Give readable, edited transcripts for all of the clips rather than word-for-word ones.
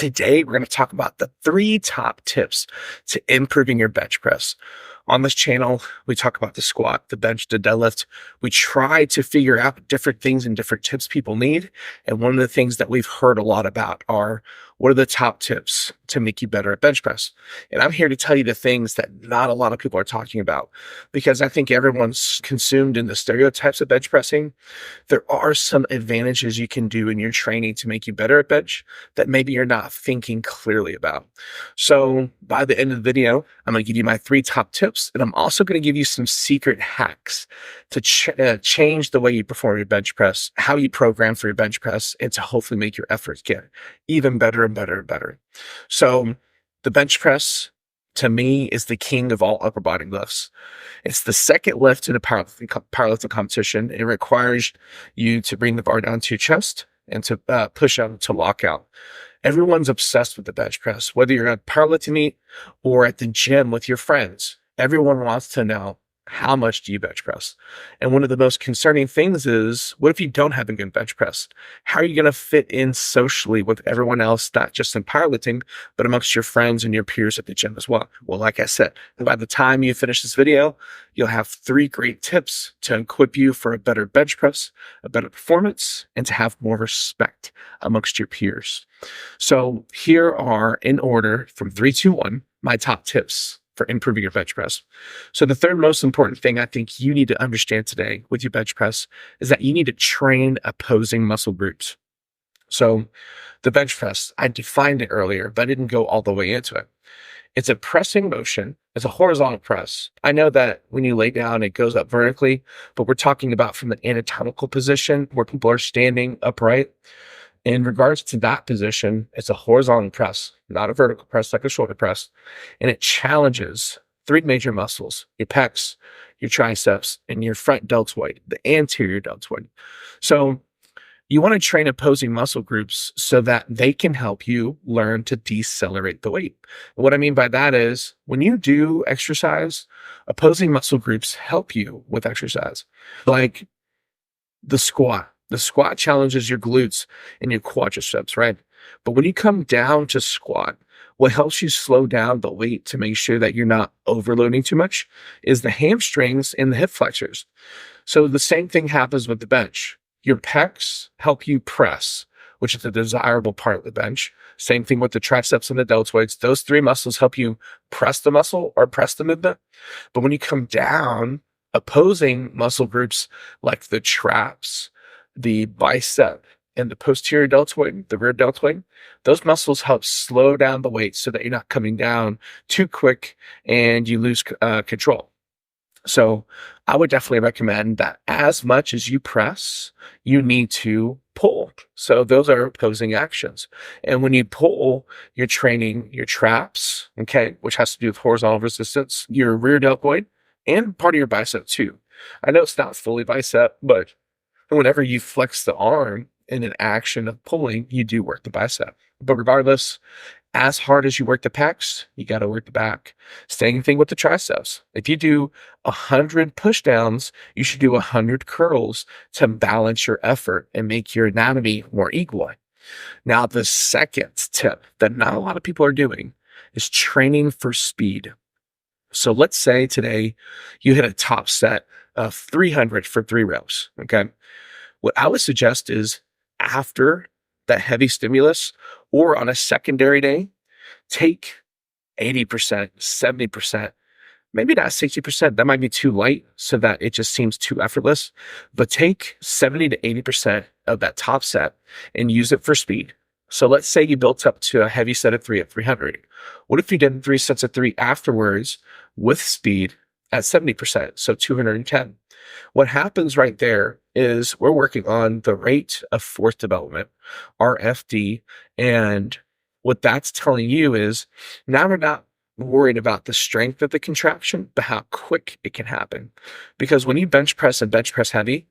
Today, we're going to talk about the 3 top tips to improving your bench press. On this channel, we talk about the squat, the bench, the deadlift. We try to figure out different things and different tips people need. And one of the things that we've heard a lot about are, what are the top tips to make you better at bench press? And I'm here to tell you the things that not a lot of people are talking about, because I think everyone's consumed in the stereotypes of bench pressing. There are some advantages you can do in your training to make you better at bench that maybe you're not thinking clearly about. So by the end of the video, I'm going to give you my 3 top tips, and I'm also going to give you some secret hacks to change the way you perform your bench press, how you program for your bench press, and to hopefully make your efforts get even better and better and better. So the bench press, to me, is the king of all upper body lifts. It's the second lift in a powerlifting competition. It requires you to bring the bar down to your chest and to push out to lockout. Everyone's obsessed with the bench press, whether you're at powerlifting meet or at the gym with your friends. Everyone wants to know, how much do you bench press? And one of the most concerning things is, what if you don't have a good bench press? How are you going to fit in socially with everyone else, not just in powerlifting, but amongst your friends and your peers at the gym as well? Well, like I said, by the time you finish this video, you'll have 3 great tips to equip you for a better bench press, a better performance, and to have more respect amongst your peers. So here are, in order from 3, 2, 1, my top tips for improving your bench press. So the third most important thing I think you need to understand today with your bench press is that you need to train opposing muscle groups. So the bench press, I defined it earlier, but I didn't go all the way into it. It's a pressing motion. It's a horizontal press. I know that when you lay down, it goes up vertically, but we're talking about from an anatomical position where people are standing upright. In regards to that position, it's a horizontal press, not a vertical press like a shoulder press. And it challenges 3 major muscles: your pecs, your triceps, and your front deltoid, the anterior deltoid. So you want to train opposing muscle groups so that they can help you learn to decelerate the weight. And what I mean by that is, when you do exercise, opposing muscle groups help you with exercise. Like the squat. The squat challenges your glutes and your quadriceps, right? But when you come down to squat, what helps you slow down the weight to make sure that you're not overloading too much is the hamstrings and the hip flexors. So the same thing happens with the bench. Your pecs help you press, which is a desirable part of the bench. Same thing with the triceps and the deltoids. Those 3 muscles help you press the muscle or press the movement. But when you come down, opposing muscle groups like the traps, the bicep, and the posterior deltoid, the rear deltoid, those muscles help slow down the weight so that you're not coming down too quick and you lose control. So I would definitely recommend that as much as you press, you need to pull. So those are opposing actions. And when you pull, you're training your traps, okay, which has to do with horizontal resistance, your rear deltoid, and part of your bicep too. I know it's not fully bicep, but whenever you flex the arm in an action of pulling, you do work the bicep. But regardless, as hard as you work the pecs, you got to work the back. Same thing with the triceps. If you do 100 push downs, you should do 100 curls to balance your effort and make your anatomy more equal. Now, the second tip that not a lot of people are doing is training for speed. So let's say today you hit a top set of 300 for 3 reps, okay? What I would suggest is, after that heavy stimulus or on a secondary day, take 80%, 70%, maybe not 60%. That might be too light so that it just seems too effortless, but take 70 to 80% of that top set and use it for speed. So let's say you built up to a heavy set of 3 at 300. What if you did 3 sets of 3 afterwards with speed at 70%, so 210? What happens right there is we're working on the rate of force development, RFD, and what that's telling you is, now we're not worried about the strength of the contraction, but how quick it can happen. Because when you bench press and bench press heavy,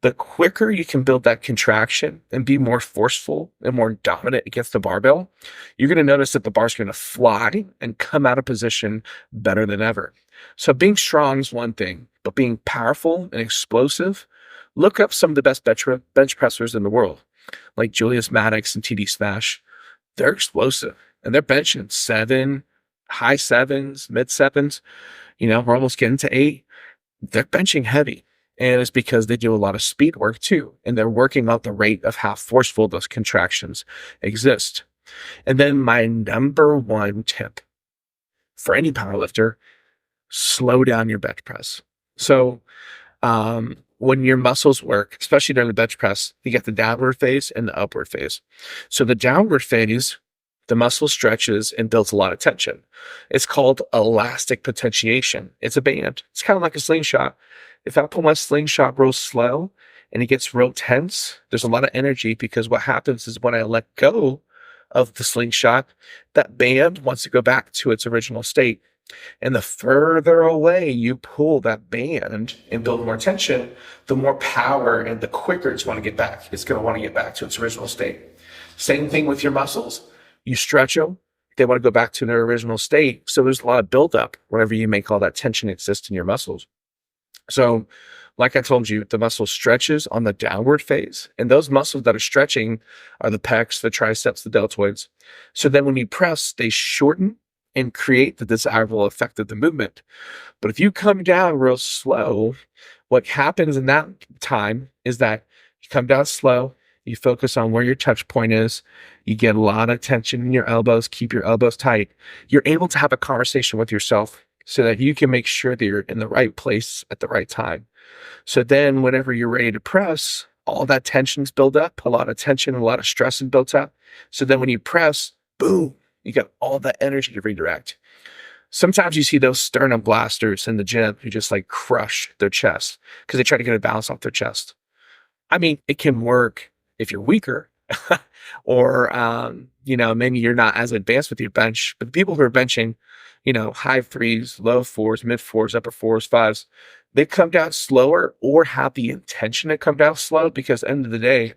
the quicker you can build that contraction and be more forceful and more dominant against the barbell, you're going to notice that the bar's going to fly and come out of position better than ever. So being strong is one thing, but being powerful and explosive, look up some of the best bench pressers in the world, like Julius Maddox and TD Smash. they're explosive and they're benching 7, high 7s, mid 7s. We're almost getting to 8. They're benching heavy. And it's because they do a lot of speed work too. And they're working out the rate of how forceful those contractions exist. And then my number one tip for any powerlifter, slow down your bench press. So when your muscles work, especially during the bench press, you get the downward phase and the upward phase. So the downward phase, the muscle stretches and builds a lot of tension. It's called elastic potentiation. It's a band. It's kind of like a slingshot. If I pull my slingshot real slow and it gets real tense, there's a lot of energy, because what happens is when I let go of the slingshot, that band wants to go back to its original state. And the further away you pull that band and build more tension, the more power and the quicker it's want to get back. It's going to want to get back to its original state. Same thing with your muscles. You stretch them, they want to go back to their original state. So there's a lot of buildup whenever you make all that tension exist in your muscles. So like I told you, the muscle stretches on the downward phase, and those muscles that are stretching are the pecs, the triceps, the deltoids. So then when you press, they shorten and create the desirable effect of the movement. But if you come down real slow, what happens in that time is that you come down slow, you focus on where your touch point is, you get a lot of tension in your elbows, keep your elbows tight. You're able to have a conversation with yourself so that you can make sure that you're in the right place at the right time. So then whenever you're ready to press, all that tension's built up, a lot of tension, a lot of stress is built up. So then when you press, boom, you got all that energy to redirect. Sometimes you see those sternum blasters in the gym who just like crush their chest because they try to get a balance off their chest. I mean, it can work if you're weaker or, maybe you're not as advanced with your bench, but the people who are benching, high 3s, low 4s, mid 4s, upper 4s, 5s, they come down slower or have the intention to come down slow, because at the end of the day,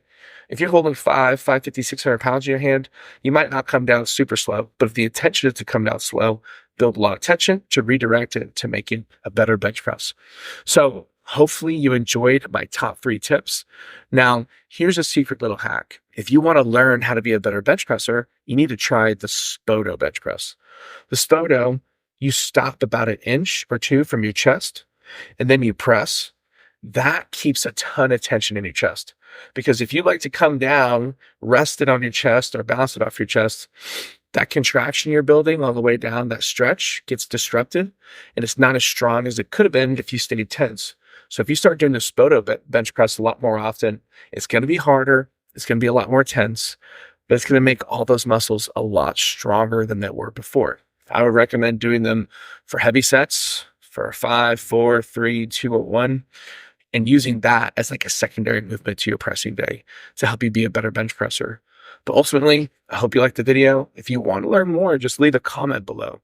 if you're holding 550, 600 pounds in your hand, you might not come down super slow, but if the intention is to come down slow, build a lot of tension to redirect it to make it a better bench press. So hopefully you enjoyed my top 3 tips. Now, here's a secret little hack. If you want to learn how to be a better bench presser, you need to try the Spoto bench press. The Spoto, you stop about 1 inch or 2 from your chest, and then you press. That keeps a ton of tension in your chest. Because if you like to come down, rest it on your chest or bounce it off your chest, that contraction you're building all the way down, that stretch gets disrupted, and it's not as strong as it could have been if you stayed tense. So if you start doing the Spoto bench press a lot more often, it's going to be harder, it's going to be a lot more tense, but it's going to make all those muscles a lot stronger than they were before. I would recommend doing them for heavy sets, for 5, 4, 3, 2, 1, and using that as like a secondary movement to your pressing day to help you be a better bench presser. But ultimately, I hope you liked the video. If you want to learn more, just leave a comment below.